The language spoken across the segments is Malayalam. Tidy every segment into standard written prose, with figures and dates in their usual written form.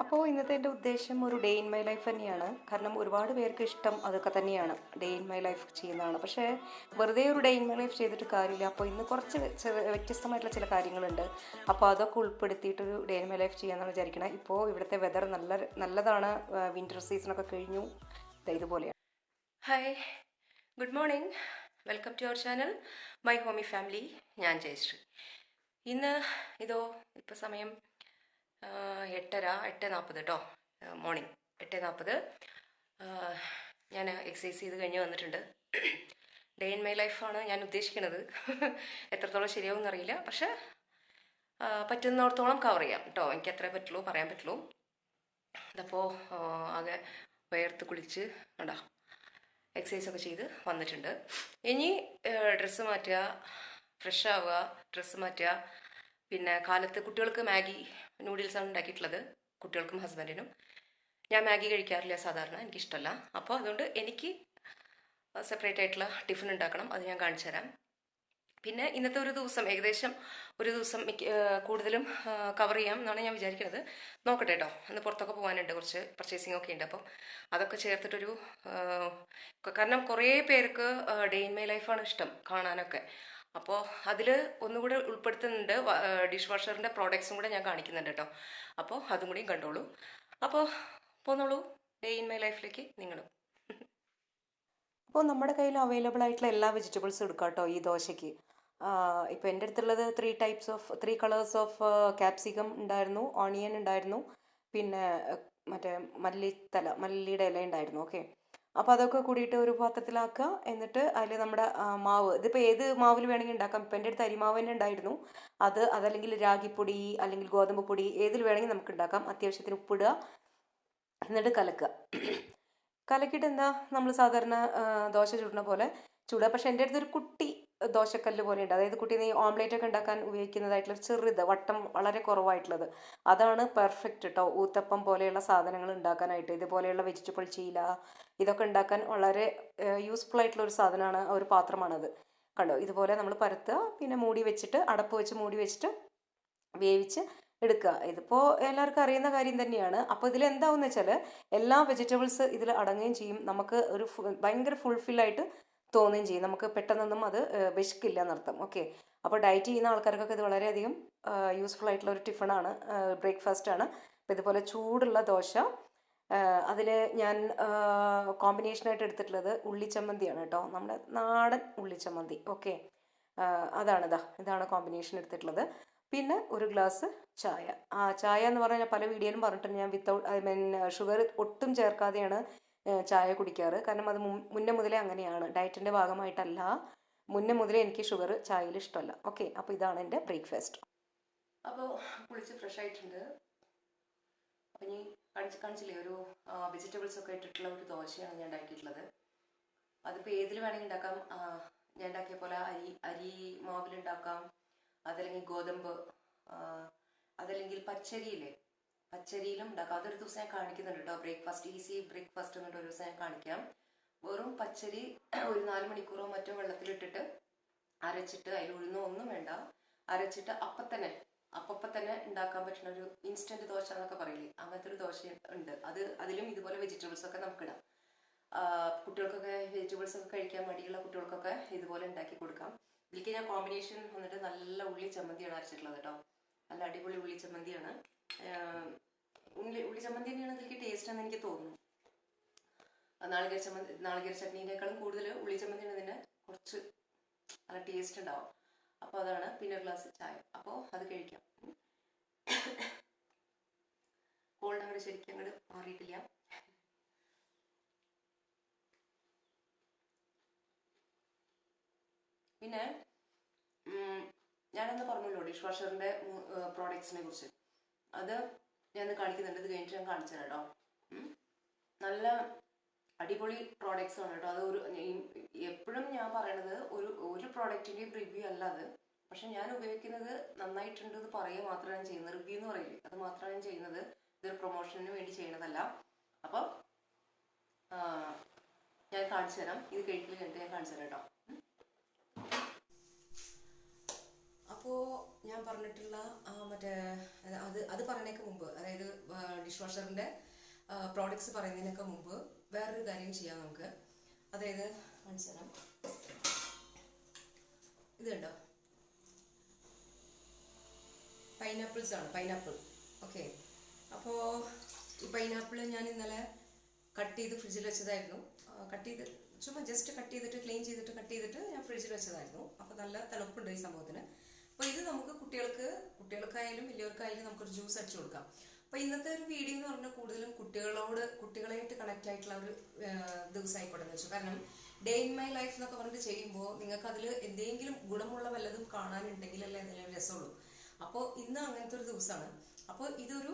അപ്പോൾ ഇന്നത്തെ എൻ്റെ ഉദ്ദേശം ഒരു ഡേ ഇൻ മൈ ലൈഫ് തന്നെയാണ്. കാരണം ഒരുപാട് പേർക്ക് ഇഷ്ടം അതൊക്കെ തന്നെയാണ്, ഡേ ഇൻ മൈ ലൈഫ് ചെയ്യുന്നതാണ്. പക്ഷേ വെറുതെ ഒരു ഡേ ഇൻ മൈ ലൈഫ് ചെയ്തിട്ട് കാര്യമില്ല. അപ്പോൾ ഇന്ന് കുറച്ച് വ്യത്യസ്തമായിട്ടുള്ള ചില കാര്യങ്ങളുണ്ട്. അപ്പോൾ അതൊക്കെ ഉൾപ്പെടുത്തിയിട്ടൊരു ഡേ ഇൻ മൈ ലൈഫ് ചെയ്യാമെന്നാണ് വിചാരിക്കുന്നത്. ഇപ്പോൾ ഇവിടുത്തെ വെതർ നല്ലതാണ്. വിൻ്റർ സീസണൊക്കെ കഴിഞ്ഞു. ഇതുപോലെയാണ്. Hi, good morning, welcome to our channel my homie family. ഞാൻ ജയശ്രീ. ഇന്ന് ഇപ്പോൾ സമയം 8:40 കേട്ടോ, മോർണിംഗ് 8:40. ഞാൻ എക്സസൈസ് ചെയ്ത് കഴിഞ്ഞ് വന്നിട്ടുണ്ട്. ഡേ ഇൻ മൈ ലൈഫാണ് ഞാൻ ഉദ്ദേശിക്കുന്നത്. എത്രത്തോളം ശരിയാവും എന്നറിയില്ല, പക്ഷെ പറ്റുന്നിടത്തോളം കവർ ചെയ്യാം കേട്ടോ. എനിക്ക് എത്രേ പറ്റുള്ളൂ പറയാൻ പറ്റുള്ളൂ. അതപ്പോൾ ആകെ വേർത്ത് കുളിച്ച് കണ്ടോ എക്സസൈസൊക്കെ ചെയ്ത് വന്നിട്ടുണ്ട്. ഇനി ഡ്രസ്സ് മാറ്റുക, ഫ്രഷ് ആവുക, ഡ്രസ്സ് മാറ്റുക. പിന്നെ കാലത്ത് കുട്ടികൾക്ക് മാഗി നൂഡിൽസാണ് ഉണ്ടാക്കിയിട്ടുള്ളത്, കുട്ടികൾക്കും ഹസ്ബൻഡിനും. ഞാൻ മാഗി കഴിക്കാറില്ല സാധാരണ, എനിക്കിഷ്ടമല്ല. അപ്പോൾ അതുകൊണ്ട് എനിക്ക് സെപ്പറേറ്റ് ആയിട്ടുള്ള ടിഫിൻ ഉണ്ടാക്കണം, അത് ഞാൻ കാണിച്ചു തരാം. പിന്നെ ഇന്നത്തെ ഒരു ദിവസം ഏകദേശം ഒരു ദിവസം കൂടുതലും കവർ ചെയ്യാം എന്നാണ് ഞാൻ വിചാരിക്കുന്നത്. നോക്കട്ടെ കേട്ടോ, അന്ന് പുറത്തൊക്കെ പോകാനുണ്ട്, കുറച്ച് പർച്ചേസിംഗ് ഒക്കെ ഉണ്ട്. അപ്പം അതൊക്കെ ചേർത്തിട്ടൊരു കാരണം കുറേ പേർക്ക് ഡേ ഇൻ മൈ ലൈഫാണ് ഇഷ്ടം കാണാനൊക്കെ. അപ്പോൾ അതിൽ ഒന്നുകൂടെ ഉൾപ്പെടുത്തുന്നുണ്ട്, ഡിഷ് വാഷറിൻ്റെ പ്രോഡക്ട്സും കൂടെ ഞാൻ കാണിക്കുന്നുണ്ട് കേട്ടോ. അപ്പോൾ അതും കൂടിയും കണ്ടോളൂ. അപ്പോൾ പോന്നോളൂ ഡേ ഇൻ മൈ ലൈഫിലേക്ക് നിങ്ങളും. അപ്പോൾ നമ്മുടെ കയ്യിൽ അവൈലബിൾ ആയിട്ടുള്ള എല്ലാ വെജിറ്റബിൾസും എടുക്കാം കേട്ടോ ഈ ദോശയ്ക്ക്. ഇപ്പോൾ എൻ്റെ അടുത്തുള്ളത് 3 കളേഴ്സ് ഓഫ് ക്യാപ്സിക്കം ഉണ്ടായിരുന്നു, ഓണിയൻ ഉണ്ടായിരുന്നു, പിന്നെ മറ്റേ മല്ലിയുടെ ഇല ഉണ്ടായിരുന്നു. ഓക്കെ, അപ്പോൾ അതൊക്കെ കൂടിയിട്ട് ഒരു പാത്രത്തിലാക്കുക. എന്നിട്ട് അതിൽ നമ്മുടെ മാവ്, ഇതിപ്പോൾ ഏത് മാവിൽ വേണമെങ്കിൽ ഉണ്ടാക്കാം. ഇപ്പോൾ എൻ്റെ അടുത്ത് അരിമാവ് തന്നെ ഉണ്ടായിരുന്നു. അതല്ലെങ്കിൽ രാഗിപ്പൊടി അല്ലെങ്കിൽ ഗോതമ്പ് പൊടി ഏതിൽ വേണമെങ്കിൽ നമുക്ക് ഉണ്ടാക്കാം. അത്യാവശ്യത്തിന് ഉപ്പിടുക, എന്നിട്ട് കലക്കിയിട്ട് എന്താ നമ്മൾ സാധാരണ ദോശ ചുടുന്ന പോലെ ചുടുക. പക്ഷേ എൻ്റെ അടുത്തൊരു കുട്ടി ദോശക്കല്ല് പോലെ ഉണ്ട്, അതായത് കുട്ടി നീ ഓംലേറ്റ് ഒക്കെ ഉണ്ടാക്കാൻ ഉപയോഗിക്കുന്നതായിട്ടുള്ള ചെറുത് വട്ടം വളരെ കുറവായിട്ടുള്ളത്, അതാണ് പെർഫെക്റ്റ് കേട്ടോ ഊത്തപ്പം പോലെയുള്ള സാധനങ്ങൾ ഉണ്ടാക്കാനായിട്ട്. ഇതുപോലെയുള്ള വെജിറ്റബിൾ ചീല ഇതൊക്കെ ഉണ്ടാക്കാൻ വളരെ യൂസ്ഫുൾ ആയിട്ടുള്ള ഒരു സാധനമാണ്, ഒരു പാത്രമാണത്. കണ്ടോ, ഇതുപോലെ നമ്മൾ പരത്തുക, പിന്നെ മൂടി വെച്ചിട്ട് അടപ്പ് വെച്ച് മൂടി വെച്ചിട്ട് വേവിച്ച് എടുക്കുക. ഇതിപ്പോൾ എല്ലാവർക്കും അറിയുന്ന കാര്യം തന്നെയാണ്. അപ്പോൾ ഇതിൽ എന്താവെന്ന് വെച്ചാൽ എല്ലാ വെജിറ്റബിൾസ് ഇതിൽ അടങ്ങുകയും ചെയ്യും. നമുക്ക് ഒരു ഭയങ്കര ഫുൾഫില്ലായിട്ട് തോന്നുകയും ചെയ്യും. നമുക്ക് പെട്ടെന്നൊന്നും അത് വിശക്കില്ല എന്നർത്ഥം. ഓക്കെ, അപ്പോൾ ഡയറ്റ് ചെയ്യുന്ന ആൾക്കാർക്കൊക്കെ ഇത് വളരെയധികം യൂസ്ഫുൾ ആയിട്ടുള്ള ഒരു ടിഫിനാണ്, ബ്രേക്ക്ഫാസ്റ്റാണ്. അപ്പോൾ ഇതുപോലെ ചൂടുള്ള ദോശ, അതിൽ ഞാൻ കോമ്പിനേഷനായിട്ട് എടുത്തിട്ടുള്ളത് ഉള്ളിച്ചമ്മന്തിയാണ് കേട്ടോ, നമ്മുടെ നാടൻ ഉള്ളിച്ചമ്മന്തി. ഓക്കെ, ഇതാണ് കോമ്പിനേഷൻ എടുത്തിട്ടുള്ളത്. പിന്നെ ഒരു ഗ്ലാസ് ചായ. ചായ എന്ന് പറഞ്ഞാൽ പല വീഡിയോയിലും പറഞ്ഞിട്ടുണ്ട്, ഞാൻ ഷുഗർ ഒട്ടും ചേർക്കാതെയാണ് ചായ കുടിക്കാറ്. കാരണം അത് മുന്നേ മുതലേ അങ്ങനെയാണ്, ഡയറ്റിൻ്റെ ഭാഗമായിട്ടല്ല, മുന്നേ മുതലേ എനിക്ക് ഷുഗർ ചായയിൽ ഇഷ്ടമല്ല. ഓക്കെ, അപ്പോൾ ഇതാണ് എൻ്റെ ബ്രേക്ക്ഫാസ്റ്റ്. അപ്പോൾ കുളിച്ച് ഫ്രഷ് ആയിട്ടുണ്ട്. അപ്പം ഇനി കാണിച്ചില്ലേ ഒരു വെജിറ്റബിൾസ് ഒക്കെ ഇട്ടിട്ടുള്ള ഒരു ദോശയാണ് ഞാൻ ഉണ്ടാക്കിയിട്ടുള്ളത്. അതിപ്പോൾ ഏതിൽ വേണമെങ്കിൽ ഉണ്ടാക്കാം. ഞാൻ ഉണ്ടാക്കിയ പോലെ അരി മാവിലുണ്ടാക്കാം, അതല്ലെങ്കിൽ ഗോതമ്പ്, അതല്ലെങ്കിൽ പച്ചരിയിലും ഉണ്ടാക്കാം. അതൊരു ദിവസം ഞാൻ കാണിക്കുന്നുണ്ട് കേട്ടോ. ബ്രേക്ക്ഫാസ്റ്റ്, ഈസി ബ്രേക്ക്ഫാസ്റ്റ് എന്നിട്ട് ഒരു ദിവസം ഞാൻ കാണിക്കാം. വെറും പച്ചരി ഒരു 4 മണിക്കൂറോ മറ്റോ വെള്ളത്തിലിട്ടിട്ട് അരച്ചിട്ട്, അതിൽ ഉഴുന്നോ ഒന്നും വേണ്ട, അരച്ചിട്ട് അപ്പം തന്നെ ഉണ്ടാക്കാൻ പറ്റുന്ന ഒരു ഇൻസ്റ്റന്റ് ദോശ എന്നൊക്കെ പറയില്ലേ, അങ്ങനത്തെ ഒരു ദോശ ഉണ്ട്. അതിലും ഇതുപോലെ വെജിറ്റബിൾസ് ഒക്കെ നമുക്കിടാം. കുട്ടികൾക്കൊക്കെ വെജിറ്റബിൾസ് ഒക്കെ കഴിക്കാൻ മടിയുള്ള കുട്ടികൾക്കൊക്കെ ഇതുപോലെ ഉണ്ടാക്കി കൊടുക്കാം. ഇതിലേക്ക് ഞാൻ കോമ്പിനേഷൻ വന്നിട്ട് നല്ല ഉള്ളി ചമ്മന്തിയാണ് അരച്ചിട്ടുള്ളത് കേട്ടോ. നല്ല അടിപൊളി ഉള്ളി ചമ്മന്തിയാണ്. ഉള്ളി ചമ്മന്തി തന്നെയാണ് ഇതിലേക്ക് ടേസ്റ്റ് എന്ന് എനിക്ക് തോന്നുന്നു. നാളികേര ചട്നീനേക്കാളും കൂടുതൽ ഉള്ളി ചമ്മന്തിയാണ് ഇതിന് കുറച്ച് നല്ല ടേസ്റ്റ് ഉണ്ടാവും. അപ്പോൾ അതാണ്. പിന്നെ ഒരു ഗ്ലാസ് ചായ. അപ്പോൾ അത് കഴിക്കാം. കോൾഡ് അങ്ങോട്ട് ശരിക്കും അങ്ങോട്ട് മാറിയിട്ടില്ല. പിന്നെ ഞാനന്ന് പറഞ്ഞല്ലോ ഡിഷ് വാഷറിൻ്റെ പ്രോഡക്ട്സിനെ കുറിച്ച്, അത് ഞാൻ കാണിക്കുന്നുണ്ട്. ഇത് കഴിഞ്ഞിട്ട് ഞാൻ കാണിച്ചു തരാം കേട്ടോ. നല്ല അടിപൊളി പ്രോഡക്ട്സ് ആണ് കേട്ടോ. അത് എപ്പോഴും ഞാൻ പറയണത് ഒരു പ്രോഡക്റ്റിൻ്റെയും റിവ്യൂ അല്ല അത്. പക്ഷെ ഞാൻ ഉപയോഗിക്കുന്നത് നന്നായിട്ടുണ്ട് എന്ന് പറയുക മാത്രമേ ഞാൻ ചെയ്യുന്നത്. റിവ്യൂ എന്ന് പറയില്ലേ, അത് മാത്രമാണ് ഞാൻ ചെയ്യുന്നത്. ഇതൊരു പ്രൊമോഷന് വേണ്ടി ചെയ്യണതല്ല. അപ്പം ഞാൻ കാണിച്ചു തരാം. ഇത് കഴിക്കൽ കഴിഞ്ഞിട്ട് ഞാൻ കാണിച്ചു തരാം കേട്ടോ. അപ്പോൾ ഞാൻ പറഞ്ഞിട്ടുള്ള മറ്റേ അത് പറയണേക്ക് മുമ്പ്, അതായത് ഡിഷ് ഡിഷ് വാഷറിന്റെ പ്രോഡക്ട്സ് പറയുന്നതിനൊക്കെ മുമ്പ് വേറൊരു കാര്യം ചെയ്യാം നമുക്ക്. അതായത് കാണിച്ചു തരാം. ഇത് കണ്ടോ, പൈനാപ്പിൾസ് ആണ്, പൈനാപ്പിൾ. ഓക്കെ, അപ്പോൾ ഈ പൈനാപ്പിൾ ഞാൻ ഇന്നലെ കട്ട് ചെയ്ത് ഫ്രിഡ്ജിൽ വെച്ചതായിരുന്നു. ചുമ്മാ ജസ്റ്റ് കട്ട് ചെയ്തിട്ട് ക്ലീൻ ചെയ്തിട്ട് കട്ട് ചെയ്തിട്ട് ഞാൻ ഫ്രിഡ്ജിൽ വെച്ചതായിരുന്നു. അപ്പോൾ നല്ല തണുപ്പുണ്ട് ഈ സംഭവത്തിന്. അപ്പോൾ ഇത് നമുക്ക് കുട്ടികൾക്കായാലും വലിയവർക്കായാലും നമുക്കൊരു ജ്യൂസ് അടിച്ചു കൊടുക്കാം. അപ്പോൾ ഇന്നത്തെ ഒരു വീഡിയോ എന്ന് പറഞ്ഞാൽ കൂടുതലും കുട്ടികളായിട്ട് കണക്ട് ആയിട്ടുള്ള ഒരു ദിവസമായിക്കോട്ടെ എന്ന് വെച്ചു. കാരണം ഡേ ഇൻ മൈ ലൈഫ് എന്നൊക്കെ പറഞ്ഞിട്ട് ചെയ്യുമ്പോൾ നിങ്ങൾക്ക് അതിൽ എന്തെങ്കിലും ഗുണമുള്ള വല്ലതും കാണാനുണ്ടെങ്കിലല്ലേ അതിലൊരു രസമുള്ളൂ. അപ്പോൾ ഇന്ന് അങ്ങനത്തെ ഒരു ദിവസമാണ്. അപ്പോൾ ഇതൊരു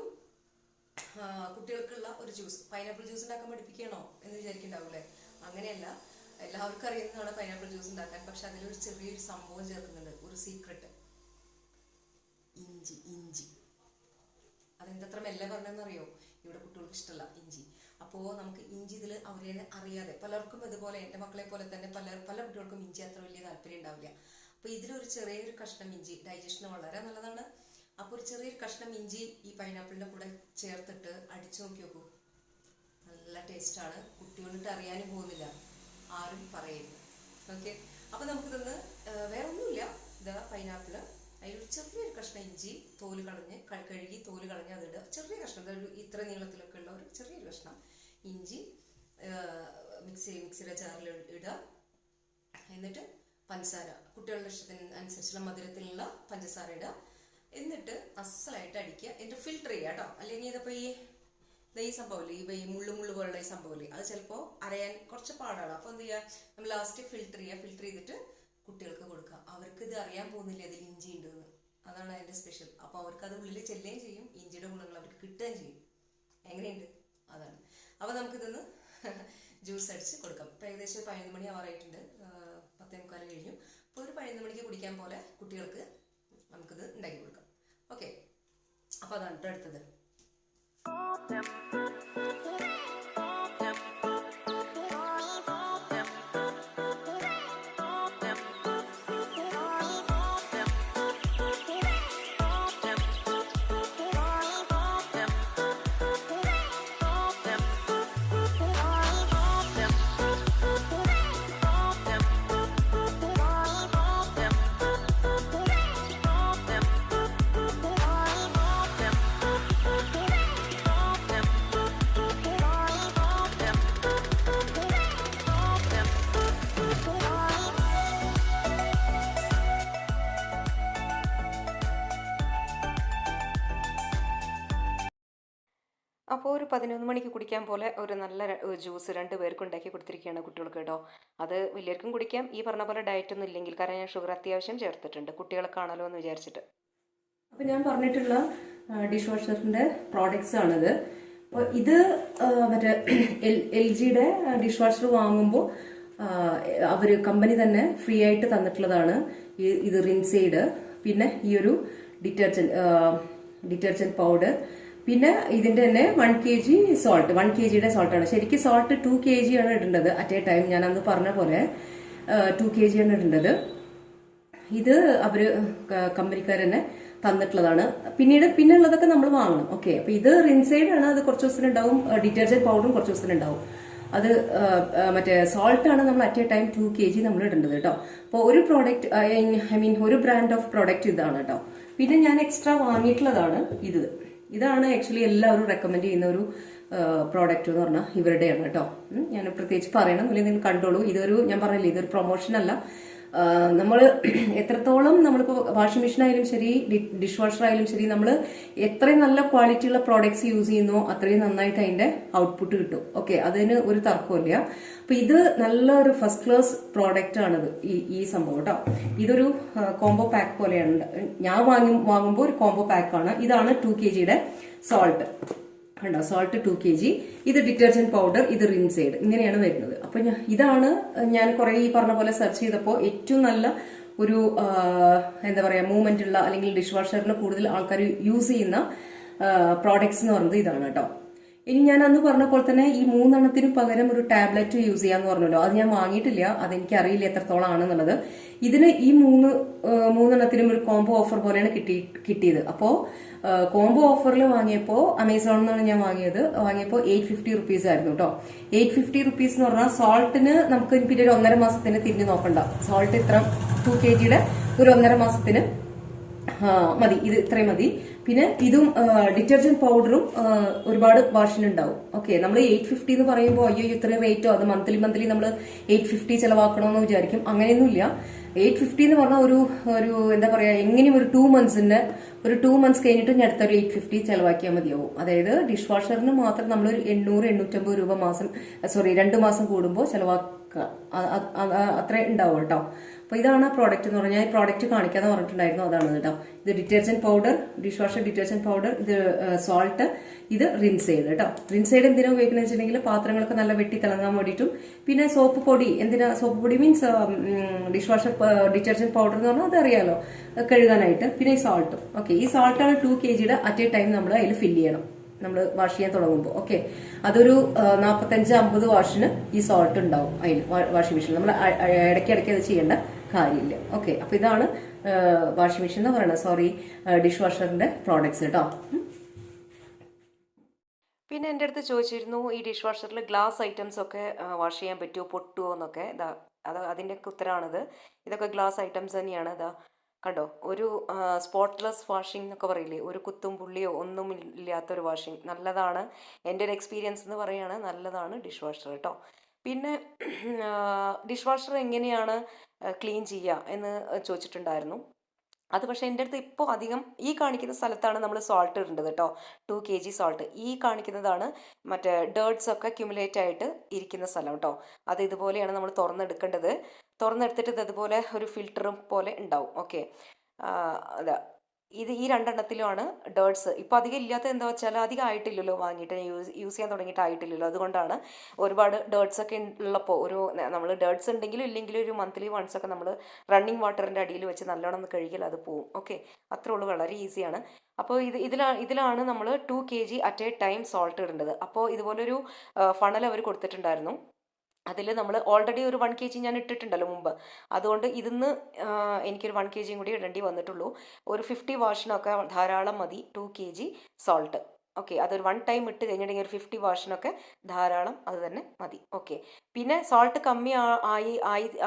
കുട്ടികൾക്കുള്ള ഒരു ജ്യൂസ്, പൈനാപ്പിൾ ജ്യൂസ് ഉണ്ടാക്കാൻ പഠിപ്പിക്കണോ എന്ന് വിചാരിക്കുന്നുണ്ടാവൂലേ? അങ്ങനെയല്ല, എല്ലാവർക്കും അറിയുന്നതാണ് പൈനാപ്പിൾ ജ്യൂസ് ഉണ്ടാക്കാൻ. പക്ഷെ അതിലൊരു ചെറിയൊരു സംഭവം ചേർക്കുന്നുണ്ട്, ഒരു സീക്രട്ട്. ഇഞ്ചി. അതെന്തത്ര മെല്ലെ പറഞ്ഞെന്നറിയോ? ഇവിടെ കുട്ടികൾക്ക് ഇഷ്ടമല്ല ഇഞ്ചി. അപ്പോൾ നമുക്ക് ഇഞ്ചി ഇതിൽ അവരെ അറിയാതെ, പലർക്കും ഇതുപോലെ എൻ്റെ മക്കളെ പോലെ തന്നെ പല കുട്ടികൾക്കും ഇഞ്ചി അത്ര വലിയ താല്പര്യം ഉണ്ടാവില്ല. അപ്പോൾ ഇതിലൊരു ചെറിയൊരു കഷ്ണം ഇഞ്ചി ഡൈജഷന് വളരെ നല്ലതാണ്. അപ്പോൾ ഒരു ചെറിയൊരു കഷ്ണം ഇഞ്ചി ഈ പൈനാപ്പിളിൻ്റെ കൂടെ ചേർത്തിട്ട് അടിച്ചു നോക്കി നോക്കൂ. നല്ല ടേസ്റ്റാണ്. കുട്ടികളിട്ട് അറിയാനും പോകുന്നില്ല, ആരും പറയരുത്. ഓക്കെ, അപ്പോൾ നമുക്കിതൊന്ന് വേറെ ഒന്നുമില്ല. ഇതാ പൈനാപ്പിള്, അതിലൊരു ചെറിയൊരു കഷ്ണം ഇഞ്ചി കഴുകി തോല് കളഞ്ഞ് അതിടുക. ചെറിയ കഷ്ണം, അതൊരു ഇത്ര നീളത്തിലൊക്കെ ഉള്ള ഒരു ചെറിയൊരു കഷ്ണം ഇഞ്ചി മിക്സിയുടെ ജാറിൽ ഇടുക. എന്നിട്ട് പഞ്ചസാര, കുട്ടികളുടെ ഇഷ്ടത്തിന് അനുസരിച്ചുള്ള മധുരത്തിലുള്ള പഞ്ചസാര ഇടുക. എന്നിട്ട് അസലായിട്ട് അടിക്കുക. എന്നിട്ട് ഫിൽട്ടർ ചെയ്യുക കേട്ടോ. അല്ലെങ്കിൽ ഇതിപ്പോൾ ഈ സംഭവമില്ലേ, ഈ മുള്ളു പോലുള്ള ഈ സംഭവമില്ലേ, അത് ചിലപ്പോൾ അരയാൻ കുറച്ച് പാടാണ്. അപ്പോൾ എന്ത് ചെയ്യുക, നമ്മൾ ലാസ്റ്റ് ഫിൽട്ടർ ചെയ്തിട്ട് കുട്ടികൾക്ക് കൊടുക്കുക. അവർക്ക് ഇത് അറിയാൻ പോകുന്നില്ല അതിൽ ഇഞ്ചി ഉണ്ടെന്ന്. അതാണ് അതിൻ്റെ സ്പെഷ്യൽ. അപ്പോൾ അവർക്ക് അത് ഉള്ളിൽ ചെല്ലുകയും ചെയ്യും, ഇഞ്ചിയുടെ ഗുണങ്ങൾ അവർക്ക് കിട്ടുകയും ചെയ്യും. എങ്ങനെയുണ്ട്? അതാണ്. അപ്പോൾ നമുക്കിതൊന്ന് ജ്യൂസ് അടിച്ച് കൊടുക്കാം. ഇപ്പോൾ ഏകദേശം 11 മണി ആവാറായിട്ടുണ്ട്, 10:45 കഴിഞ്ഞു. അപ്പോൾ ഒരു 11 മണിക്ക് കുടിക്കാൻ പോലെ കുട്ടികൾക്ക് നമുക്കിത് ഉണ്ടാക്കി കൊടുക്കാം. ഓക്കെ, അപ്പോൾ അതാണ് കേട്ടോ അടുത്തത്. അപ്പോൾ ഒരു 11 മണിക്ക് കുടിക്കാൻ പോലെ ഒരു നല്ല ജ്യൂസ് 2 പേർക്ക് ഉണ്ടാക്കി കൊടുത്തിരിക്കുകയാണ് കുട്ടികൾക്ക് കേട്ടോ. അത് വലിയവർക്കും കുടിക്കാം. ഈ പറഞ്ഞ പോലെ ഡയറ്റൊന്നും ഇല്ലെങ്കിൽ, കാരണം ഞാൻ ഷുഗർ അത്യാവശ്യം ചേർത്തിട്ടുണ്ട്, കുട്ടികളെ കാണാലോ എന്ന് വിചാരിച്ചിട്ട്. അപ്പോൾ ഞാൻ പറഞ്ഞിട്ടുള്ള ഡിഷ് വാഷറിൻ്റെ പ്രോഡക്ട്സ് ആണിത്. അപ്പോൾ ഇത് മറ്റേ LGയുടെ ഡിഷ് വാഷർ വാങ്ങുമ്പോൾ അവർ കമ്പനി തന്നെ ഫ്രീ ആയിട്ട് തന്നിട്ടുള്ളതാണ്. ഇത് റിൻസെയ്ഡ്, പിന്നെ ഈ ഒരു ഡിറ്റർജൻറ്റ് പൗഡർ, പിന്നെ ഇതിന്റെ തന്നെ 1 kg സോൾട്ട്, 1 kgയുടെ സോൾട്ടാണ്. ശരിക്കും സോൾട്ട് 2 kg ആണ് ഇടേണ്ടത് അറ്റ് എ ടൈം. ഞാൻ അന്ന് പറഞ്ഞ പോലെ 2 kg ആണ് ഇടേണ്ടത്. ഇത് അവര് കമ്പനിക്കാർ തന്നെ തന്നിട്ടുള്ളതാണ്. പിന്നെ ഉള്ളതൊക്കെ നമ്മൾ വാങ്ങണം. ഓക്കെ, അപ്പൊ ഇത് റിൻസൈഡ് ആണ്, അത് കുറച്ച് ദിവസത്തിന് ഉണ്ടാവും. ഡിറ്റർജന്റ് പൗഡറും കുറച്ച് ദിവസത്തിന് ഉണ്ടാവും. അത് മറ്റേ സോൾട്ട് ആണ് നമ്മൾ അറ്റ് എ ടൈം 2 kg നമ്മൾ ഇടേണ്ടത് കേട്ടോ. അപ്പോൾ ഒരു പ്രോഡക്റ്റ്, ഒരു ബ്രാൻഡ് ഓഫ് പ്രോഡക്റ്റ് ഇതാണ് കേട്ടോ. പിന്നെ ഞാൻ എക്സ്ട്രാ വാങ്ങിയിട്ടുള്ളതാണ് ഇതാണ് ആക്ച്വലി എല്ലാവരും റെക്കമെൻഡ് ചെയ്യുന്ന ഒരു പ്രോഡക്റ്റ് എന്ന് പറഞ്ഞാൽ ഇവരുടെയാണ് കേട്ടോ. ഞാൻ പ്രത്യേകിച്ച് പറയണം, അല്ലെങ്കിൽ നിങ്ങൾ കണ്ടോളൂ. ഞാൻ പറഞ്ഞില്ലേ, ഇതൊരു പ്രൊമോഷൻ അല്ല. നമ്മൾ എത്രത്തോളം നമ്മളിപ്പോൾ വാഷിംഗ് മെഷീൻ ആയാലും ശരി, ഡിഷ് വാഷർ ആയാലും ശരി, നമ്മൾ എത്രയും നല്ല ക്വാളിറ്റിയുള്ള പ്രോഡക്ട്സ് യൂസ് ചെയ്യുന്നോ അത്രയും നന്നായിട്ട് അതിന്റെ ഔട്ട്പുട്ട് കിട്ടും. ഓക്കെ, അതിന് ഒരു തർക്കമില്ല. അപ്പൊ ഇത് നല്ലൊരു ഫസ്റ്റ് ക്ലാസ് പ്രോഡക്റ്റ് ആണിത്, ഈ സംഭവം കേട്ടോ. ഇതൊരു കോംബോ പാക്ക് പോലെയാണ്. ഞാൻ വാങ്ങുമ്പോൾ ഒരു കോംബോ പാക്ക് ആണ്. ഇതാണ് 2 kgയുടെ സോൾട്ട് കണ്ടോ, സോൾട്ട് 2 kg. ഇത് ഡിറ്റർജന്റ് പൗഡർ, ഇത് റിൻസൈഡ്, ഇങ്ങനെയാണ് വരുന്നത്. അപ്പൊ ഇതാണ് ഞാൻ കുറെ ഈ പറഞ്ഞ പോലെ സെർച്ച് ചെയ്തപ്പോൾ ഏറ്റവും നല്ല ഒരു എന്താ പറയാ മൂവ്മെന്റ് ഉള്ള, അല്ലെങ്കിൽ ഡിഷ് വാഷറിന് കൂടുതൽ ആൾക്കാർ യൂസ് ചെയ്യുന്ന പ്രോഡക്ട്സ് എന്ന് പറയുന്നത് ഇതാണ് കേട്ടോ. ഇനി ഞാൻ അന്ന് പറഞ്ഞ പോലെ തന്നെ ഈ 3 പകരം ഒരു ടാബ്ലറ്റ് യൂസ് ചെയ്യാന്ന് പറഞ്ഞല്ലോ, അത് ഞാൻ വാങ്ങിയിട്ടില്ല, അതെനിക്ക് അറിയില്ല എത്രത്തോളം ആണെന്നുള്ളത്. ഇതിന് ഈ മൂന്നെണ്ണത്തിനും ഒരു കോംബോ ഓഫർ പോലെയാണ് കിട്ടിയത്. അപ്പോ കോംബോ ഓഫറിൽ വാങ്ങിയപ്പോൾ ആമസോണിൽ നിന്നാണ് ഞാൻ വാങ്ങിയപ്പോൾ 850 റുപ്പീസ് ആയിരുന്നു കേട്ടോ. 850 റുപ്പീസ് എന്ന് പറഞ്ഞാൽ സോൾട്ടിന് നമുക്ക് പിന്നെ ഒരു 1.5 മാസത്തിന് തിരിഞ്ഞു നോക്കണ്ട. സോൾട്ട് ഇത്ര 2 kg ഒരു 1.5 മാസത്തിന് മതി, ഇത് ഇത്രയും മതി. പിന്നെ ഇതും ഡിറ്റർജന്റ് പൗഡറും ഒരുപാട് വാഷിനുണ്ടാവും. ഓക്കെ, നമ്മൾ 850 എന്ന് പറയുമ്പോൾ അയ്യോ ഇത്രയും റേറ്റോ, അത് മന്ത്ലി നമ്മൾ 850 ചെലവാക്കണമെന്ന് വിചാരിക്കും. അങ്ങനെയൊന്നുമില്ല. 850 എന്ന് പറഞ്ഞാൽ ഒരു എന്താ പറയാ, എങ്ങനെയും ഒരു 2 months കഴിഞ്ഞിട്ട് ഞാൻ അടുത്തൊരു 850 ചെലവാക്കിയാൽ മതിയാവും. അതായത് ഡിഷ് വാഷറിന് മാത്രം നമ്മളൊരു 800-850 രൂപ 2 മാസം കൂടുമ്പോൾ ചെലവാക്കുക, അത്ര ഉണ്ടാവും കേട്ടോ. അപ്പൊ ഇതാണ് പ്രോഡക്റ്റ് എന്ന് പറഞ്ഞാൽ, പ്രോഡക്റ്റ് കാണിക്കാന്ന് പറഞ്ഞിട്ടുണ്ടായിരുന്നു, അതാണ് കേട്ടോ. ഇത് detergent powder, dish washer detergent powder, ഇത് സോൾട്ട്, ഇത് റിൻസൈഡ് കേട്ടോ. റിൻസൈഡ് എന്തിനാ ഉപയോഗിക്കുന്നത് വെച്ചിട്ടുണ്ടെങ്കിൽ പാത്രങ്ങളൊക്കെ നല്ല വെട്ടി തിളങ്ങാൻ വേണ്ടിയിട്ടും, പിന്നെ സോപ്പ് പൊടി, എന്തിനാ സോപ്പ് പൊടി means dish washer detergent powder എന്ന് പറഞ്ഞാൽ അതറിയാലോ കഴുകാനായിട്ട്. പിന്നെ ഈ സോൾട്ടും. ഓക്കെ, ഈ സോൾട്ടാണ് 2 kg അറ്റ് എ ടൈം നമ്മൾ അതിൽ ഫില്ല് ചെയ്യണം, നമ്മൾ വാഷ് ചെയ്യാൻ തുടങ്ങുമ്പോൾ. ഓക്കെ, അതൊരു 45-50 വാഷിന് ഈ സോൾട്ട് ഉണ്ടാവും അതിൽ വാഷിംഗ് മെഷീൻ. നമ്മൾ ഇടയ്ക്കിടയ്ക്ക് അത് ചെയ്യേണ്ട കാര്യമില്ല. ഓക്കെ, അപ്പൊ ഇതാണ് വാഷിംഗ് മെഷീൻ എന്ന് പറയുന്നത്, സോറി ഡിഷ് വാഷറിന്റെ പ്രോഡക്ട്സ് കേട്ടോ. പിന്നെ എൻ്റെ അടുത്ത് ചോദിച്ചിരുന്നു ഈ ഡിഷ് വാഷറിൽ ഗ്ലാസ് ഐറ്റംസ് ഒക്കെ വാഷ് ചെയ്യാൻ പറ്റുമോ, പൊട്ടുമോ എന്നൊക്കെ. അതിൻ്റെയൊക്കെ ഉത്തരമാണിത്. ഇതൊക്കെ ഗ്ലാസ് ഐറ്റംസ് തന്നെയാണ്. കണ്ടോ, ഒരു സ്പോട്ട്ലെസ് വാഷിംഗ് എന്നൊക്കെ പറയില്ലേ, ഒരു കുത്തും പുള്ളിയോ ഒന്നും ഇല്ലാത്തൊരു വാഷിംഗ്. നല്ലതാണ്, എൻ്റെ ഒരു എക്സ്പീരിയൻസ് എന്ന് പറയുകയാണ്, നല്ലതാണ് ഡിഷ് വാഷർ കേട്ടോ. പിന്നെ ഡിഷ് വാഷർ എങ്ങനെയാണ് ക്ലീൻ ചെയ്യുക എന്ന് ചോദിച്ചിട്ടുണ്ടായിരുന്നു. അത് പക്ഷേ എൻ്റെ അടുത്ത് ഇപ്പോൾ അധികം ഈ കാണിക്കുന്ന സ്ഥലത്താണ് നമ്മൾ സോൾട്ട് ഇടേണ്ടത് കേട്ടോ. 2 kg സോൾട്ട്. ഈ കാണിക്കുന്നതാണ് മറ്റേ ഡേർട്സ് ഒക്കെ ക്യുമുലേറ്റ് ആയിട്ട് ഇരിക്കുന്ന സ്ഥലം കേട്ടോ. അത് ഇതുപോലെയാണ് നമ്മൾ തുറന്നെടുക്കേണ്ടത്. തുറന്നെടുത്തിട്ട് ഇതുപോലെ ഒരു ഫിൽറ്ററും പോലെ ഉണ്ടാവും. ഓക്കെ, അതാ ഈ 2 എണ്ണത്തിലുമാണ് ഡേർട്സ്. ഇപ്പോൾ അധികം ഇല്ലാത്തത് എന്താ വെച്ചാൽ അധികം ആയിട്ടില്ലല്ലോ, വാങ്ങിയിട്ട് യൂസ് ചെയ്യാൻ തുടങ്ങിയിട്ടായിട്ടില്ലല്ലോ. അതുകൊണ്ടാണ് ഒരുപാട് ഡേർട്സ് ഒക്കെ ഉള്ളപ്പോൾ നമ്മൾ ഡേർട്സ് ഉണ്ടെങ്കിലും ഇല്ലെങ്കിലും ഒരു മന്ത്ലി വൺസ് ഒക്കെ നമ്മൾ റണ്ണിങ് വാട്ടറിൻ്റെ അടിയിൽ വെച്ച് നല്ലോണം ഒന്ന് കഴുകിയാൽ അത് പോവും. ഓക്കെ, അത്രേ ഉള്ളൂ, വളരെ ഈസിയാണ്. അപ്പോൾ ഇതിലാണ് നമ്മൾ 2 kg at a time salt ഇടേണ്ടത്. അപ്പോൾ ഇതുപോലൊരു ഫണൽ അവർ കൊടുത്തിട്ടുണ്ടായിരുന്നു. അതിൽ നമ്മൾ ഓൾറെഡി ഒരു 1 kg ഞാൻ ഇട്ടിട്ടുണ്ടല്ലോ മുമ്പ്, അതുകൊണ്ട് ഇതിന്ന് എനിക്കൊരു 1 kg കൂടി ഇടേണ്ടി വന്നിട്ടുള്ളൂ. ഒരു 50 വാഷിനൊക്കെ ധാരാളം മതി 2 kg സോൾട്ട്. ഓക്കെ, അതൊരു 1 ടൈം ഇട്ട് കഴിഞ്ഞിട്ടുണ്ടെങ്കിൽ ഒരു 50 വാഷിനൊക്കെ ധാരാളം അത് തന്നെ മതി. ഓക്കെ, പിന്നെ സോൾട്ട് കമ്മി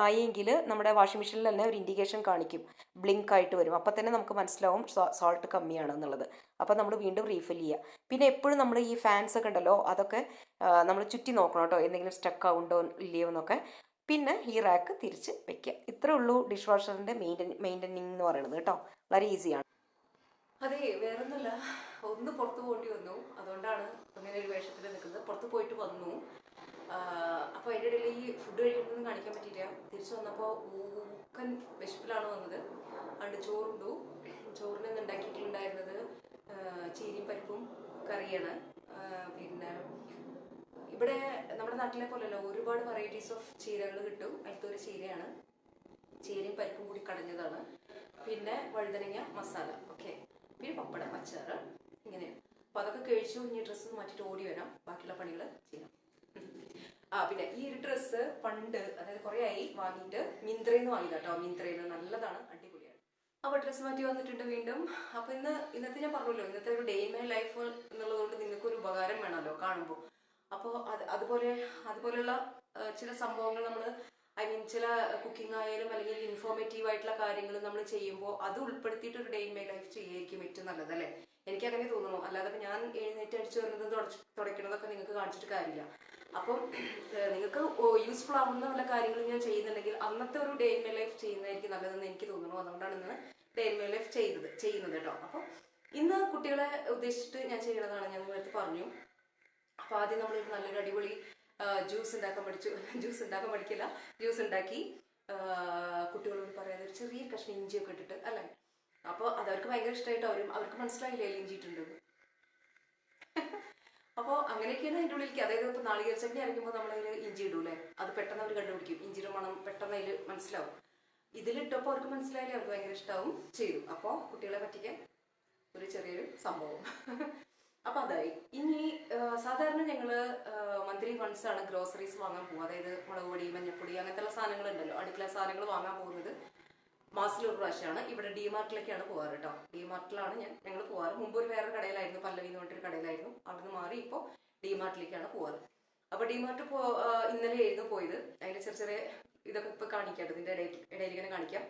ആയെങ്കിൽ നമ്മുടെ വാഷിംഗ് മെഷീനിൽ തന്നെ ഒരു ഇൻഡിക്കേഷൻ കാണിക്കും, ബ്ലിങ്ക് ആയിട്ട് വരും. അപ്പം തന്നെ നമുക്ക് മനസ്സിലാവും സോൾട്ട് കമ്മിയാണ് എന്നുള്ളത്. അപ്പം നമ്മൾ വീണ്ടും റീഫിൽ ചെയ്യുക. പിന്നെ എപ്പോഴും നമ്മൾ ഈ ഫാൻസ് ഒക്കെ ഉണ്ടല്ലോ, അതൊക്കെ നമ്മൾ ചുറ്റി നോക്കണം കേട്ടോ, എന്തെങ്കിലും സ്റ്റക്ക് ആവുണ്ടോ ഇല്ലയോ എന്നൊക്കെ. പിന്നെ ഈ റാക്ക് തിരിച്ച് വെക്കുക. ഇത്രേ ഉള്ളൂ ഡിഷ് വാഷറിൻ്റെ മെയിൻ്റനിങ് എന്ന് പറയുന്നത് കേട്ടോ. വളരെ ഈസിയാണ്. അതെ, വേറൊന്നുമില്ല, ഒന്ന് പുറത്ത് പോകേണ്ടി വന്നു, അതുകൊണ്ടാണ് അങ്ങനെ ഒരു വേഷത്തിൽ നിൽക്കുന്നത്. പുറത്ത് പോയിട്ട് വന്നു. അപ്പോൾ അതിൻ്റെ ഇടയിൽ ഈ ഫുഡ് കഴിക്കുന്നതൊന്നും കാണിക്കാൻ പറ്റിയില്ല. തിരിച്ചു വന്നപ്പോൾ ഊക്കൻ വിശപ്പിലാണ് വന്നത്. അതുകൊണ്ട് ചോറുണ്ടു. ചോറിന് ഇന്ന് ഉണ്ടാക്കിയിട്ടുണ്ടായിരുന്നത് ചീരയും പരിപ്പും കറിയാണ്. പിന്നെ ഇവിടെ നമ്മുടെ നാട്ടിലെ പോലെയല്ല, ഒരുപാട് വെറൈറ്റീസ് ഓഫ് ചീരകൾ കിട്ടും. അതിലത്തെ ഒരു ചീരയാണ്, ചീരയും പരിപ്പും കൂടി കടഞ്ഞതാണ്. പിന്നെ വഴുതനങ്ങ മസാല. ഓക്കെ, പിന്നെ പപ്പടം, അച്ചാറ്, ഇങ്ങനെയാണ്. അപ്പോൾ അതൊക്കെ കഴിച്ചു. ഇനി ഡ്രസ്സ് മാറ്റിയിട്ട് ഓടി വരാം, ബാക്കിയുള്ള പണികൾ ചെയ്യാം. പിന്നെ ഈ ഒരു ഡ്രസ്സ് പണ്ട്, അതായത് കുറേ ആയി വാങ്ങിയിട്ട്, മിന്ത്രയിൽ നിന്ന് വാങ്ങിയത് കേട്ടോ. മിന്ത്രയിൽ നിന്ന് നല്ലതാണ്, അടിപൊളിയാണ്. അപ്പോൾ ഡ്രസ്സ് മാറ്റി വന്നിട്ടുണ്ട് വീണ്ടും. അപ്പോൾ ഇന്നത്തെ ഞാൻ പറഞ്ഞല്ലോ, ഇന്നത്തെ ഒരു ഡേ ഇൻ മൈ ലൈഫ് എന്നുള്ളതുകൊണ്ട് നിങ്ങൾക്കൊരു ഉപകാരം വേണമല്ലോ കാണുമ്പോൾ. അപ്പോൾ അതുപോലെയുള്ള ചില സംഭവങ്ങൾ നമ്മൾ ചില കുക്കിംഗ് ആയാലും അല്ലെങ്കിൽ ഇൻഫോർമേറ്റീവ് ആയിട്ടുള്ള കാര്യങ്ങൾ നമ്മൾ ചെയ്യുമ്പോൾ അത് ഉൾപ്പെടുത്തിയിട്ട് ഒരു ഡേ ഇൻ മൈ ലൈഫ് ചെയ്യായിരിക്കും ഏറ്റവും നല്ലതല്ലേ. എനിക്കങ്ങനെ തോന്നുന്നു. അല്ലാതെ ഇപ്പം ഞാൻ എഴുന്നേറ്റ് അടിച്ചു വരുന്നതും തുടയ്ക്കുന്നതൊക്കെ നിങ്ങൾക്ക് കാണിച്ചിട്ട് കാര്യമില്ല. അപ്പം നിങ്ങൾക്ക് യൂസ്ഫുൾ ആവുന്ന വല്ല കാര്യങ്ങളും ഞാൻ ചെയ്യുന്നുണ്ടെങ്കിൽ അന്നത്തെ ഒരു ഡേ ഇൻ മൈ ലൈഫ് ചെയ്യുന്നതായിരിക്കും നല്ലതെന്ന് എനിക്ക് തോന്നുന്നു. അതുകൊണ്ടാണ് ഇന്ന് ഡേ ഇൻ മൈ ലൈഫ് ചെയ്യുന്നത് കേട്ടോ. അപ്പം ഇന്ന് കുട്ടികളെ ഉദ്ദേശിച്ചിട്ട് ഞാൻ ചെയ്യുന്നതാണ്, ഞാൻ നിങ്ങളടുത്ത് പറഞ്ഞു. അപ്പോൾ ആദ്യം നമ്മളൊരു നല്ലൊരു അടിപൊളി ജ്യൂസ് ഉണ്ടാക്കാൻ പഠിക്കില്ല, ജ്യൂസ് ഉണ്ടാക്കി കുട്ടികളോട് പറയാതെ ഒരു ചെറിയ കഷ്ണം ഇഞ്ചിയൊക്കെ ഇട്ടിട്ട് അല്ലേ. അപ്പോൾ അതവർക്ക് ഭയങ്കര ഇഷ്ടമായിട്ട് അവർക്ക് മനസ്സിലായില്ലേ ഇഞ്ചി ഇട്ടുണ്ടെന്ന്. അപ്പോൾ അങ്ങനെയൊക്കെയാണ് അതിൻ്റെ ഉള്ളിലേക്ക്. അതായത് ഇപ്പോൾ നാളികേര ചട്നി അരയ്ക്കുമ്പോൾ നമ്മളതിൽ ഇഞ്ചി ഇടൂലേ, അത് പെട്ടെന്ന് അവർ കണ്ടുപിടിക്കും. ഇഞ്ചിയുടെ മണം പെട്ടെന്ന് അതിൽ മനസ്സിലാവും. ഇതിലിട്ടപ്പോൾ അവർക്ക് മനസ്സിലായില്ലേ, അവർക്ക് ഭയങ്കര ഇഷ്ടമാവും ചെയ്തു. അപ്പോൾ കുട്ടികളെ പറ്റിക്കാൻ ഒരു ചെറിയൊരു സംഭവം. അപ്പം അതായി. ഇനി സാധാരണ മന്ത്ലി വൺസ് ആണ് ഗ്രോസറീസ് വാങ്ങാൻ പോകുക. അതായത് മുളക് പൊടി, മഞ്ഞൾപ്പൊടി, അങ്ങനത്തെ സാധനങ്ങളുണ്ടല്ലോ, അടുക്കള സാധനങ്ങൾ വാങ്ങാൻ പോകുന്നത് മാസത്തിൽ ഒരു പ്രാവശ്യമാണ്. ഇവിടെ ഡിമാർട്ടിലേക്കാണ് പോകാറ് കേട്ടോ. ഡിമാർട്ടിലാണ് ഞങ്ങൾ പോകാറ്. മുമ്പ് ഒരു വേറെ കടയിലായിരുന്നു, പല്ലവി എന്ന് പറഞ്ഞിട്ടൊരു കടയിലായിരുന്നു. അവിടുന്ന് മാറി ഇപ്പോൾ ഡിമാർട്ടിലേക്കാണ് പോകാറ്. അപ്പൊ ഡിമാർട്ട് ഇന്നലെ ആയിരുന്നു പോയത്. അതിന്റെ ചെറിയ ചെറിയ ഇതൊക്കെ ഇപ്പൊ കാണിക്കാം, ഇതിന്റെ ഇടയിൽ ഇങ്ങനെ കാണിക്കാം.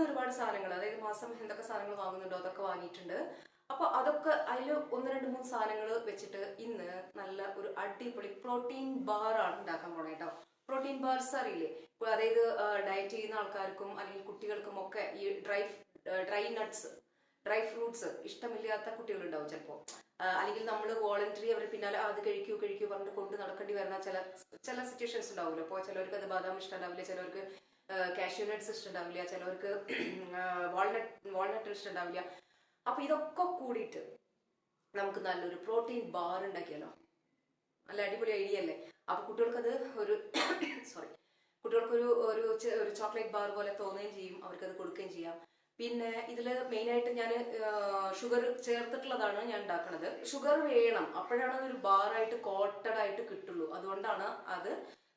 ഒരുപാട് സാധനങ്ങൾ, അതായത് മാസം എന്തൊക്കെ സാധനങ്ങൾ വാങ്ങുന്നുണ്ടോ അതൊക്കെ വാങ്ങിയിട്ടുണ്ട്. അപ്പൊ അതൊക്കെ അതിൽ 1, 2, 3 സാധനങ്ങൾ വെച്ചിട്ട് ഇന്ന് നല്ല ഒരു അടിപൊളി പ്രോട്ടീൻ ബാർ ആണ് ഉണ്ടാക്കാൻ പോണേ കേട്ടോ. പ്രോട്ടീൻ ബാർസ് അറിയില്ലേ? അതായത് ഡയറ്റ് ചെയ്യുന്ന ആൾക്കാർക്കും അല്ലെങ്കിൽ കുട്ടികൾക്കും ഒക്കെ ഈ ഡ്രൈ നട്ട്സ്, ഡ്രൈ ഫ്രൂട്ട്സ് ഇഷ്ടമില്ലാത്ത കുട്ടികളുണ്ടാവും ചിലപ്പോൾ. അല്ലെങ്കിൽ നമ്മൾ വോളണ്ടറി അവർ പിന്നാലെ അത് കഴിക്കൂ പറഞ്ഞിട്ട് കൊണ്ട് നടക്കേണ്ടി വരുന്ന ചില സിറ്റുവേഷൻസ് ഉണ്ടാവുമല്ലോ. അപ്പോൾ ചിലവർക്ക് അത് ബാദാം ഇഷ്ടമുണ്ടാവില്ല, ചിലവർക്ക് കാഷ്യൂ നട്ട്സ് ഇഷ്ടമുണ്ടാവില്ല, ചിലവർക്ക് വാൾനട്ട് ഇഷ്ടമുണ്ടാവില്ല. അപ്പൊ ഇതൊക്കെ കൂടിയിട്ട് നമുക്ക് നല്ലൊരു പ്രോട്ടീൻ ബാർ ഉണ്ടാക്കിയാലോ? നല്ല അടിപൊളി ഐഡിയ അല്ലേ? അപ്പൊ കുട്ടികൾക്കത് ഒരു കുട്ടികൾക്കൊരു ഒരു ചോക്ലേറ്റ് ബാർ പോലെ തോന്നുകയും ചെയ്യും, അവർക്കത് കൊടുക്കുകയും ചെയ്യാം. പിന്നെ ഇതിൽ മെയിനായിട്ട് ഞാൻ ഷുഗർ ചേർത്തിട്ടുള്ളതാണ് ഞാൻ ഉണ്ടാക്കുന്നത്. ഷുഗർ വേണം, അപ്പോഴാണ് അതൊരു ബാറായിട്ട് കോട്ടഡ് ആയിട്ട് കിട്ടുള്ളൂ. അതുകൊണ്ടാണ് അത്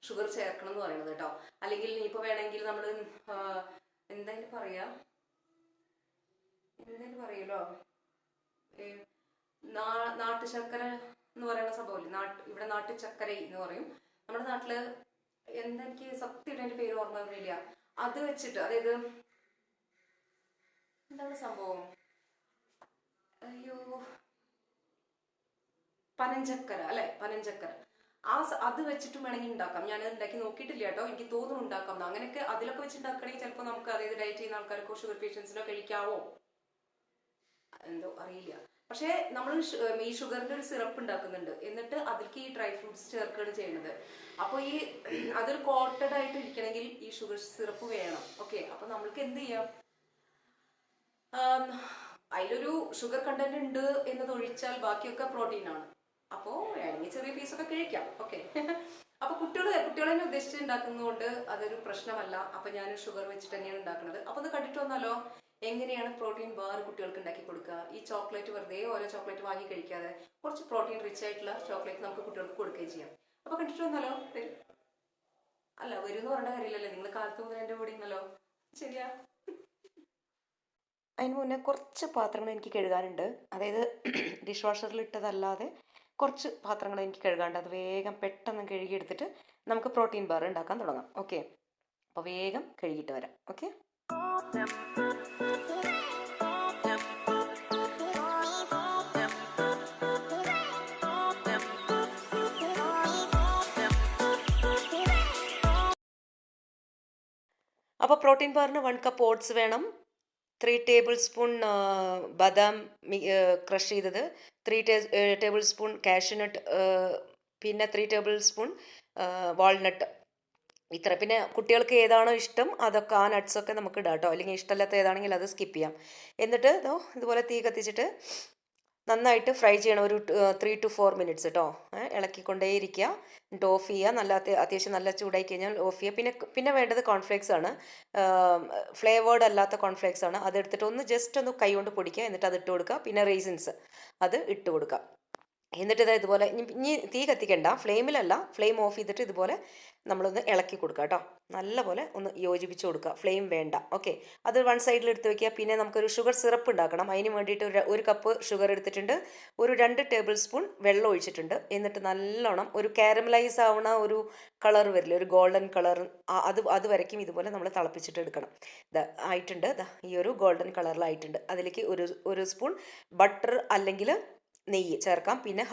ഷുഗർ ചേർക്കണം എന്ന് പറയുന്നത് കേട്ടോ. അല്ലെങ്കിൽ ഇനിയിപ്പോൾ വേണമെങ്കിൽ നമ്മൾ എന്തായാലും പറയല്ലോ, നാട്ടു ശർക്കര എന്ന് പറയുന്ന സംഭവമില്ലേ, ഇവിടെ നാട്ടു ചക്കര എന്ന് പറയും നമ്മുടെ നാട്ടില്. എന്തെനിക്ക് സത്യമായിട്ട് അതിന്റെ പേര് ഓർമ്മ വരില്ല. അത് വെച്ചിട്ട്, അതായത് എന്താണ് സംഭവം, അയ്യോ, പനഞ്ചക്കര അല്ലെ, പനഞ്ചക്കര. അത് വെച്ചിട്ടും വേണമെങ്കിൽ ഉണ്ടാക്കാം. ഞാൻ ഉണ്ടാക്കി നോക്കിയിട്ടില്ല കേട്ടോ, എനിക്ക് തോന്നുന്നു ഉണ്ടാക്കാം. അങ്ങനെയൊക്കെ അതിലൊക്കെ വെച്ച് ഉണ്ടാക്കണമെങ്കിൽ ചിലപ്പോൾ നമുക്ക്, അതായത് ഡയറ്റ് ചെയ്യുന്ന ആൾക്കാർക്കോ ഷുഗർ പേഷ്യൻസിനോ കഴിക്കാവോ എന്തോ അറിയില്ല. പക്ഷെ നമ്മൾ ഈ ഷുഗറിന്റെ ഒരു സിറപ്പ് ഉണ്ടാക്കുന്നുണ്ട്, എന്നിട്ട് അതിലേക്ക് ഈ ഡ്രൈ ഫ്രൂട്ട്സ് ചേർക്കുകയാണ് ചെയ്യുന്നത്. അപ്പോൾ ഈ അതൊരു കോട്ടഡ് ആയിട്ട് ഇരിക്കണമെങ്കിൽ ഈ ഷുഗർ സിറപ്പ് വേണം. ഓക്കെ, അപ്പൊ നമ്മൾക്ക് എന്ത് ചെയ്യാം, അതിലൊരു ഷുഗർ കണ്ടന്റ് ഉണ്ട് എന്നത് ഒഴിച്ചാൽ ബാക്കിയൊക്കെ പ്രോട്ടീൻ ആണ്. അപ്പോ വേണമെങ്കിൽ ചെറിയ പീസൊക്കെ കഴിക്കാം. ഓക്കെ, അപ്പൊ കുട്ടികളെ ഉദ്ദേശിച്ച് ഉണ്ടാക്കുന്നതുകൊണ്ട് അതൊരു പ്രശ്നമല്ല. അപ്പൊ ഞാൻ ഷുഗർ വെച്ചിട്ട് തന്നെയാണ് ഉണ്ടാക്കുന്നത്. അപ്പൊ അത് കണ്ടിട്ട് വന്നാലോ, എങ്ങനെയാണ് പ്രോട്ടീൻ ബാർ കുട്ടികൾക്ക് ഉണ്ടാക്കി കൊടുക്കുക. ഈ ചോക്ലേറ്റ് വെറുതെ ഓരോ ചോക്ലേറ്റ് വാങ്ങി കഴിക്കാതെ കുറച്ച് പ്രോട്ടീൻ റിച്ച് ആയിട്ടുള്ള ചോക്ലേറ്റ് നമുക്ക് കുട്ടികൾക്ക് കൊടുക്കുകയും ചെയ്യാം. അപ്പൊ കണ്ടിട്ട് വന്നാലോ? വരും എന്ന് പറഞ്ഞ കാര്യമില്ലല്ലേ, നിങ്ങൾ കാലത്ത് മുതൽ എൻ്റെ കൂടെ ഉണ്ടല്ലോ. ശരിയാ? അതിന് മുന്നേ കുറച്ച് പാത്രങ്ങൾ എനിക്ക് കഴുകാനുണ്ട്. അതായത് ഡിഷ് വാഷറിൽ ഇട്ടതല്ലാതെ കുറച്ച് പാത്രങ്ങൾ എനിക്ക് കഴുകാണ്ട്. അത് വേഗം പെട്ടെന്ന് കഴുകിയെടുത്തിട്ട് നമുക്ക് പ്രോട്ടീൻ ബാർ ഉണ്ടാക്കാൻ തുടങ്ങാം. ഓക്കെ, അപ്പോൾ വേഗം കഴുകിയിട്ട് വരാം. ഓക്കെ, അപ്പോൾ പ്രോട്ടീൻ ബാറിന് 1 കപ്പ് ഓട്സ് വേണം, 3 ടേബിൾ സ്പൂൺ ബദാം ക്രഷ് ചെയ്തത്, 3 ടേബിൾ സ്പൂൺ കാഷ്യൂനട്ട്, പിന്നെ 3 ടേബിൾ സ്പൂൺ വാൾനട്ട്. ഇത്ര. പിന്നെ കുട്ടികൾക്ക് ഏതാണോ ഇഷ്ടം അതൊക്കെ, ആ നട്ട്സൊക്കെ നമുക്ക് ഇടാം കേട്ടോ. അല്ലെങ്കിൽ ഇഷ്ടമല്ലാത്ത ഏതാണെങ്കിൽ അത് സ്കിപ്പ് ചെയ്യാം. എന്നിട്ട് ഇതുപോലെ തീ കത്തിച്ചിട്ട് നന്നായിട്ട് ഫ്രൈ ചെയ്യണം, ഒരു 3 to 4 മിനിറ്റ്സ് കേട്ടോ. ഇളക്കിക്കൊണ്ടേയിരിക്കുക, എന്നിട്ട് ഓഫ് ചെയ്യുക. അത്യാവശ്യം നല്ല ചൂടായി കഴിഞ്ഞാൽ ഓഫ് ചെയ്യുക. പിന്നെ വേണ്ടത് കോൺഫ്ലേക്സ് ആണ്, ഫ്ലേവേർഡ് അല്ലാത്ത കോൺഫ്ലേക്സ് ആണ്. അതെടുത്തിട്ട് ജസ്റ്റ് ഒന്ന് കൈ കൊണ്ട് പൊടിക്കുക, എന്നിട്ട് അത് ഇട്ട് കൊടുക്കുക. പിന്നെ റേസിൻസ് അത് ഇട്ട് കൊടുക്കുക. എന്നിട്ട് ഇതാ ഇതുപോലെ ഇനി തീ കത്തിക്കണ്ട, ഫ്ലെയിമിലല്ല, ഫ്ലെയിം ഓഫ് ചെയ്തിട്ട് ഇതുപോലെ നമ്മളൊന്ന് ഇളക്കി കൊടുക്കുക കേട്ടോ. നല്ലപോലെ ഒന്ന് യോജിപ്പിച്ച് കൊടുക്കുക, ഫ്ലെയിം വേണ്ട. ഓക്കെ, അത് വൺ സൈഡിൽ എടുത്ത് വെക്കുക. പിന്നെ നമുക്കൊരു ഷുഗർ സിറപ്പ് ഉണ്ടാക്കണം. അതിന് വേണ്ടിയിട്ട് ഒരു കപ്പ് ഷുഗർ എടുത്തിട്ടുണ്ട്, ഒരു 2 ടേബിൾ സ്പൂൺ വെള്ളം ഒഴിച്ചിട്ടുണ്ട്. എന്നിട്ട് നല്ലോണം ഒരു കാരമലൈസ് ആവണ ഒരു കളർ വരില്ല, ഒരു ഗോൾഡൻ കളർ, അത് വരയ്ക്കും ഇതുപോലെ നമ്മൾ തിളപ്പിച്ചിട്ട് എടുക്കണം. ഇത് ആയിട്ടുണ്ട്, ഈ ഒരു ഗോൾഡൻ കളറിലായിട്ടുണ്ട്. അതിലേക്ക് ഒരു സ്പൂൺ ബട്ടർ അല്ലെങ്കിൽ നെയ്യ് ചേർക്കാം. പിന്നെ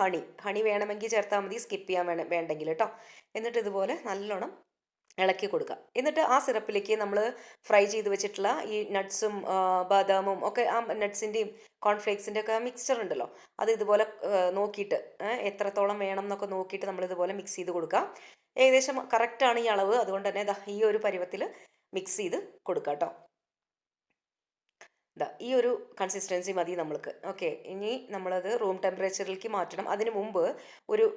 ഹണി വേണമെങ്കിൽ ചേർത്താൽ മതി, സ്കിപ്പ് ചെയ്യാൻ വേണ്ടെങ്കിൽ കേട്ടോ. എന്നിട്ട് ഇതുപോലെ നല്ലോണം ഇളക്കി കൊടുക്കുക. എന്നിട്ട് ആ സിറപ്പിലേക്ക് നമ്മൾ ഫ്രൈ ചെയ്ത് വെച്ചിട്ടുള്ള ഈ നട്ട്സും ബാദാമും ഒക്കെ, ആ നട്ട്സിൻ്റെയും കോൺഫ്ലേക്സിൻ്റെ ഒക്കെ മിക്സ്ചർ ഉണ്ടല്ലോ, അത് ഇതുപോലെ നോക്കിയിട്ട് എത്രത്തോളം വേണം എന്നൊക്കെ നോക്കിയിട്ട് നമ്മൾ ഇതുപോലെ മിക്സ് ചെയ്ത് കൊടുക്കുക. ഏകദേശം കറക്റ്റാണ് ഈ അളവ്, അതുകൊണ്ട് തന്നെ ഈ ഒരു പരുവത്തിൽ മിക്സ് ചെയ്ത് കൊടുക്കുക കേട്ടോ. ഈ ഒരു കൺസിസ്റ്റൻസി മതി നമ്മൾക്ക്. ഓക്കെ, ഇനി നമ്മളത് റൂം ടെമ്പറേച്ചറിലേക്ക് മാറ്റണം. അതിന് മുമ്പ്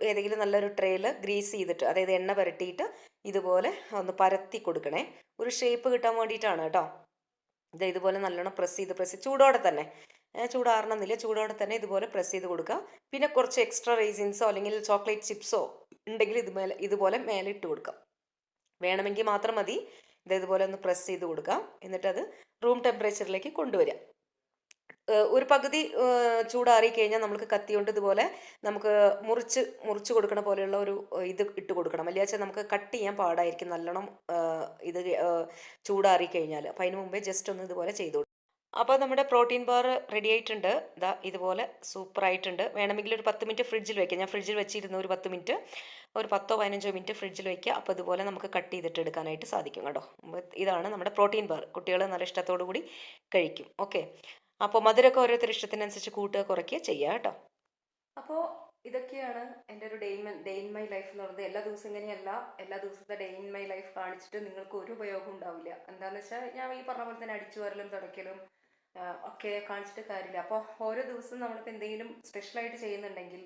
ഏതെങ്കിലും നല്ലൊരു ട്രേയിൽ ഗ്രീസ് ചെയ്തിട്ട്, അതായത് എണ്ണ പുരട്ടിയിട്ട് ഇതുപോലെ ഒന്ന് പരത്തി കൊടുക്കണേ, ഒരു ഷേപ്പ് കിട്ടാൻ വേണ്ടിയിട്ടാണ് കേട്ടോ. ഇതുപോലെ നല്ലോണം പ്രസ് ചെയ്ത് ചൂടോടെ തന്നെ, ചൂടാറണമെന്നില്ല, ചൂടോടെ തന്നെ ഇതുപോലെ പ്രസ് ചെയ്ത് കൊടുക്കുക. പിന്നെ കുറച്ച് എക്സ്ട്രാ റൈസിൻസോ അല്ലെങ്കിൽ ചോക്ലേറ്റ് ചിപ്സോ ഉണ്ടെങ്കിൽ ഇതുപോലെ മേലെ ഇട്ട് കൊടുക്കാം. വേണമെങ്കിൽ മാത്രം മതി. ഇതുപോലെ ഒന്ന് പ്രസ് ചെയ്ത് കൊടുക്കുക. എന്നിട്ടത് റൂം ടെമ്പറേച്ചറിലേക്ക് കൊണ്ടുവരിക. ഒരു പകുതി ചൂടാറി കഴിഞ്ഞാൽ നമുക്ക് കത്തി കൊണ്ട് ഇതുപോലെ നമുക്ക് മുറിച്ച് കൊടുക്കണ പോലെയുള്ള ഒരു ഇത് ഇട്ട് കൊടുക്കണം. അല്ലാച്ചാൽ നമുക്ക് കട്ട് ചെയ്യാൻ പാടായിരിക്കും, നല്ലോണം ഇത് ചൂടാറി കഴിഞ്ഞാൽ. അപ്പം അതിന് മുമ്പേ ജസ്റ്റ് ഒന്ന് ഇതുപോലെ ചെയ്ത് കൊടുക്കും. അപ്പോൾ നമ്മുടെ പ്രോട്ടീൻ ബാർ റെഡി ആയിട്ടുണ്ട്. ഇതുപോലെ സൂപ്പറായിട്ടുണ്ട്. വേണമെങ്കിൽ ഒരു 10 മിനിറ്റ് ഫ്രിഡ്ജിൽ വയ്ക്കാം. ഞാൻ ഫ്രിഡ്ജിൽ വെച്ചിരുന്ന ഒരു 10 മിനിറ്റ്, ഒരു 10-15 മിനിറ്റ് ഫ്രിഡ്ജിൽ വയ്ക്കുക. അപ്പോൾ ഇതുപോലെ നമുക്ക് കട്ട് ചെയ്തിട്ട് എടുക്കാനായിട്ട് സാധിക്കും കേട്ടോ. ഇതാണ് നമ്മുടെ പ്രോട്ടീൻ ബാർ. കുട്ടികൾ നല്ല ഇഷ്ടത്തോടു കൂടി കഴിക്കും. ഓക്കെ, അപ്പോൾ മധുരമൊക്കെ ഓരോരുത്തർ ഇഷ്ടത്തിനനുസരിച്ച് കൂട്ടുക കുറയ്ക്കുക ചെയ്യുക കേട്ടോ. അപ്പോൾ ഇതൊക്കെയാണ് എൻ്റെ ഒരു ഡേ ഇൻ മൈ ലൈഫ് എന്ന് പറയുന്നത്. എല്ലാ ദിവസവും ഇങ്ങനെയല്ല, എല്ലാ ദിവസത്തെ ഡേ ഇൻ മൈ ലൈഫ് കാണിച്ചിട്ട് നിങ്ങൾക്ക് ഒരു ഉപയോഗം ഉണ്ടാവില്ല. എന്താണെന്ന് വെച്ചാൽ ഞാൻ ഈ പറഞ്ഞ പോലെ തന്നെ അടിച്ചു വാരലും തുടയ്ക്കലും ഒക്കെ കാണിച്ചിട്ട് കാര്യമില്ല. അപ്പോൾ ഓരോ ദിവസവും നമ്മളിപ്പോൾ എന്തെങ്കിലും സ്പെഷ്യലായിട്ട് ചെയ്യുന്നുണ്ടെങ്കിൽ,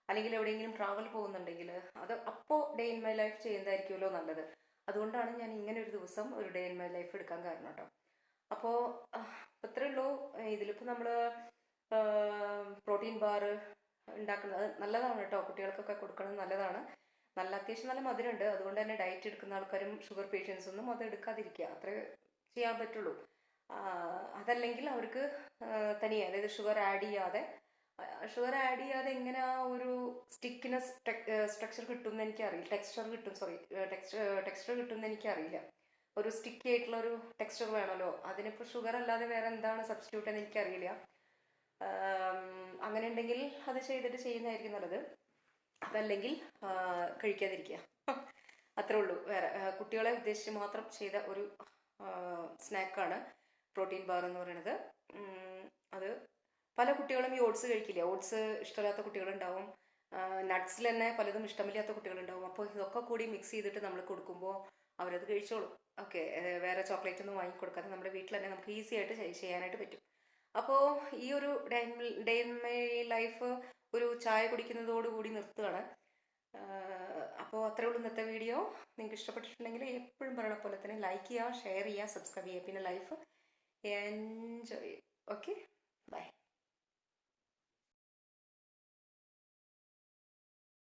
അല്ലെങ്കിൽ എവിടെയെങ്കിലും ട്രാവൽ പോകുന്നുണ്ടെങ്കിൽ, അത് അപ്പോൾ ഡേ ഇൻ മൈ ലൈഫ് ചെയ്യുന്നതായിരിക്കുമല്ലോ നല്ലത്. അതുകൊണ്ടാണ് ഞാൻ ഇങ്ങനെ ഒരു ദിവസം ഒരു ഡേ ഇൻ മൈ ലൈഫ് എടുക്കാൻ കാരണം കേട്ടോ. അപ്പോൾ അത്രേ ഉള്ളൂ. ഇതിലിപ്പോൾ നമ്മൾ പ്രോട്ടീൻ ബാർ ഉണ്ടാക്കുന്നത് നല്ലതാണ് കേട്ടോ, കുട്ടികൾക്കൊക്കെ കൊടുക്കുന്നത് നല്ലതാണ്. അത്യാവശ്യം നല്ല മധുരമുണ്ട്. അതുകൊണ്ട് തന്നെ ഡയറ്റ് എടുക്കുന്ന ആൾക്കാരും ഷുഗർ പേഷ്യൻസൊന്നും അത് എടുക്കാതിരിക്കുക, അത്രേ ചെയ്യാൻ പറ്റുള്ളൂ. അതല്ലെങ്കിൽ അവർക്ക് തനിയെ, അതായത് ഷുഗർ ആഡ് ചെയ്യാതെ എങ്ങനെ ആ ഒരു സ്റ്റിക്കിനെസ് ടെക്സ്ചർ കിട്ടുമെന്ന് എനിക്കറിയില്ല, ടെക്സ്ചർ കിട്ടുമെന്ന് എനിക്കറിയില്ല. ഒരു സ്റ്റിക്കി ആയിട്ടുള്ള ഒരു ടെക്സ്ചർ വേണമല്ലോ, അതിനിപ്പോൾ ഷുഗർ അല്ലാതെ വേറെ എന്താണ് സബ്സ്റ്റിറ്റ്യൂട്ട് എന്ന് എനിക്കറിയില്ല. അങ്ങനെ ഉണ്ടെങ്കിൽ അത് ചെയ്തിട്ട് ചെയ്യുന്നതായിരിക്കും നല്ലത്. അതല്ലെങ്കിൽ കഴിക്കാതിരിക്കുക, അത്രേ ഉള്ളൂ. വേറെ കുട്ടികളെ ഉദ്ദേശിച്ച് മാത്രം ചെയ്ത ഒരു സ്നാക്കാണ് പ്രോട്ടീൻ ബാർ എന്ന് പറയുന്നത്. അത് പല കുട്ടികളും ഈ ഓട്സ് കഴിക്കില്ല, ഓട്സ് ഇഷ്ടമില്ലാത്ത കുട്ടികളുണ്ടാവും, നട്ട്സിൽ തന്നെ പലതും ഇഷ്ടമില്ലാത്ത കുട്ടികളുണ്ടാവും. അപ്പോൾ ഇതൊക്കെ കൂടി മിക്സ് ചെയ്തിട്ട് നമ്മൾ കൊടുക്കുമ്പോൾ അവരത് കഴിച്ചോളും. ഓക്കെ, വേറെ ചോക്ലേറ്റ് ഒന്നും വാങ്ങിക്കൊടുക്കാതെ നമ്മുടെ വീട്ടിൽ തന്നെ നമുക്ക് ഈസി ആയിട്ട് ചെയ്യാനായിട്ട് പറ്റും. അപ്പോൾ ഈ ഒരു ഡേ ഇൻ മൈ ലൈഫ് ഒരു ചായ കുടിക്കുന്നതോടുകൂടി നിർത്തുകയാണ്. അപ്പോൾ അത്രേ ഉള്ളൂ ഇന്നത്തെ വീഡിയോ. നിങ്ങൾക്ക് ഇഷ്ടപ്പെട്ടിട്ടുണ്ടെങ്കിൽ എപ്പോഴും പറയണ പോലെ തന്നെ ലൈക്ക് ചെയ്യുക, ഷെയർ ചെയ്യുക, സബ്സ്ക്രൈബ് ചെയ്യുക, പിന്നെ ലൈഫ് എൻജോയ്. ഓക്കെ.